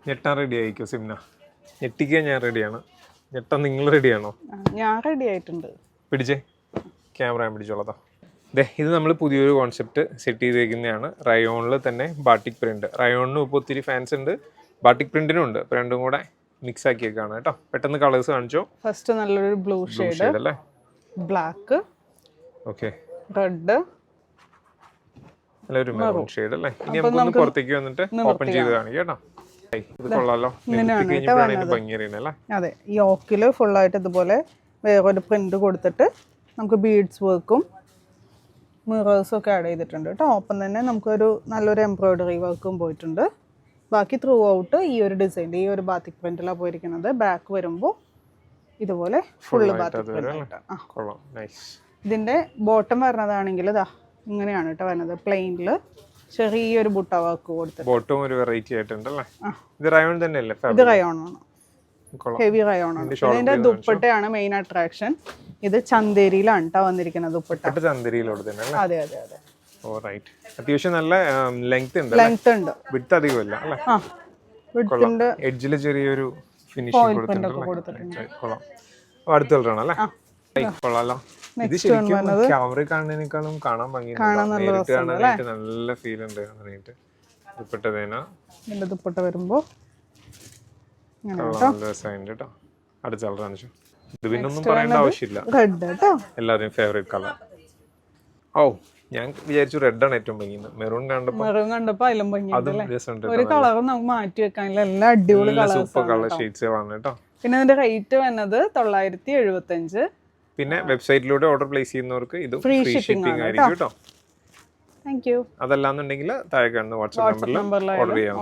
ഞെട്ടാൻ ready ആയിക്കോ സിംന? ഞെട്ടിക്കാൻ ഞാൻ റെഡിയാണ്. ഞെട്ടാൻ നിങ്ങൾ റെഡിയാണോ? ഞാൻ റെഡി ആയിട്ടുണ്ട്. പിടിച്ചേ, ക്യാമറ പിടിച്ചോളതാ. ഇത് നമ്മൾ പുതിയൊരു കോൺസെപ്റ്റ് സെറ്റ് ചെയ്തേക്കുന്നതാണ്. റയോണിൽ തന്നെ ബാട്ടിക് പ്രിന്റ്. റയോണിനും ഇപ്പോൾ ഒത്തിരി ഫാൻസ് ഉണ്ട്, ബാട്ടിക് പ്രിന്റിനും ഉണ്ട്. അപ്പോൾ രണ്ടും കൂടെ മിക്സ് ആക്കിയേക്കാണ് കേട്ടോ. പെട്ടെന്ന് കളേഴ്സ് കാണിച്ചോ. ഫസ്റ്റ് നല്ലൊരു ബ്ലൂ ഷെയ്ഡ് അല്ലേ, ബ്ലാക്ക്, ഓക്കെ, റെഡ്, നല്ലൊരു മെറൂൺ ഷെയ്ഡ് അല്ലേ. ഇനി നമുക്കൊന്ന് പുറത്തേക്ക് വന്നിട്ട് ഓപ്പൺ ചെയ്ത് കാണിക്കാം കേട്ടോ. ഇത് കൊള്ളാലോ, ഭംഗിയറിയണല്ലേ. അതെ, യോക്കില് ഫുള്ളായിട്ട് ഇതുപോലെ വേറൊരു പ്രിന്റ് കൊടുത്തിട്ട് നമുക്ക് ബീഡ്സ് വർക്കും മിറേഴ്സും ഒക്കെ ആഡ് ചെയ്തിട്ടുണ്ട് കേട്ടോ. ഒപ്പം തന്നെ നമുക്കൊരു നല്ലൊരു എംബ്രോയിഡറി വർക്കും പോയിട്ടുണ്ട്. ബാക്കി ത്രൂ ഔട്ട് ഈ ഒരു ഡിസൈൻ, ഈ ഒരു ബാത്തിക് പ്രിന്റിലാണ് പോയിരിക്കുന്നത്. ബാക്ക് വരുമ്പോൾ ഇതുപോലെ ഫുള്ള് ബാത്തിക് പ്രിന്റ്. ഇതിന്റെ ബോട്ടം വരുന്നതാണെങ്കിൽ ഇതാ ഇങ്ങനെയാണ് കേട്ടോ വരുന്നത്. പ്ലെയിനിൽ ചെറിയൊരു ബുട്ട വർക്ക് കൊടുത്ത് ബോട്ടം ഒരു വെറൈറ്റി ആയിട്ടുണ്ടല്ലേ. ഇത് റയോൺ തന്നെയല്ലേ? ഇത് റയോൺ ആണ്, ഹെവി റയോൺ ആണ്. ഇതിന്റെ ദുപ്പട്ടയാണ് മെയിൻ അട്രാക്ഷൻ. ഇത് ചന്തേരിയിലാണ് കേട്ടോ വന്നിരിക്കുന്നത് ദുപ്പട്ട. അതെ അതെ അതെ. അത്യാവശ്യം നല്ല ലെങ്ത് ഉണ്ട്, വിഡ്ത് അധികമില്ല അല്ലേ. വിഡ്ത്തിന്റെ എഡ്ജില് ചെറിയൊരു ഫിനിഷിംഗ് കൊടുത്തിട്ടുണ്ട്. കൊള്ളാം. അടുത്ത കളറാണ് അല്ലേ. കൊള്ളാലോ. ഇത് ശരിക്കും ക്യാമറ കാണുന്നതിനേക്കാളും കാണാൻ ഭംഗിയുണ്ട്. നല്ല ഫീൽ ഉണ്ട്. ദുപ്പട്ടേന ദുപ്പട്ട വരുമ്പോ അടുത്ത കളർ കാണിച്ചു. ഇത് പിന്നൊന്നും പറയേണ്ട ആവശ്യമില്ല, എല്ലാവരും ഫേവറേറ്റ് കളർ. ഓ, ഞാൻ വിചാരിച്ചു റെഡ് ആണ് ഏറ്റവും ഭംഗി. മെറൂൺ കണ്ടപ്പോ അതിലും ഒരു കളറും നമുക്ക് മാറ്റി വെക്കാനില്ല. എല്ലാ അടിപൊളി സൂപ്പർ കളർ ഷെയ്ഡ്സ് ആണ് കേട്ടോ. പിന്നെ ഇതിന്റെ റേറ്റ് വന്നത് 975. പിന്നെ വെബ്സൈറ്റിലൂടെ ഓർഡർ പ്ലേസ് ചെയ്യുന്നവർക്ക് ഇത് ഫ്രീ ഷിപ്പിംഗ് ആയിരിക്കും കേട്ടോ. Thank you. അതല്ലാന്നുണ്ടെങ്കിൽ താഴെ കാണുന്ന വാട്സ്ആപ്പ് നമ്പറിൽ ഓർഡർ ചെയ്യാം.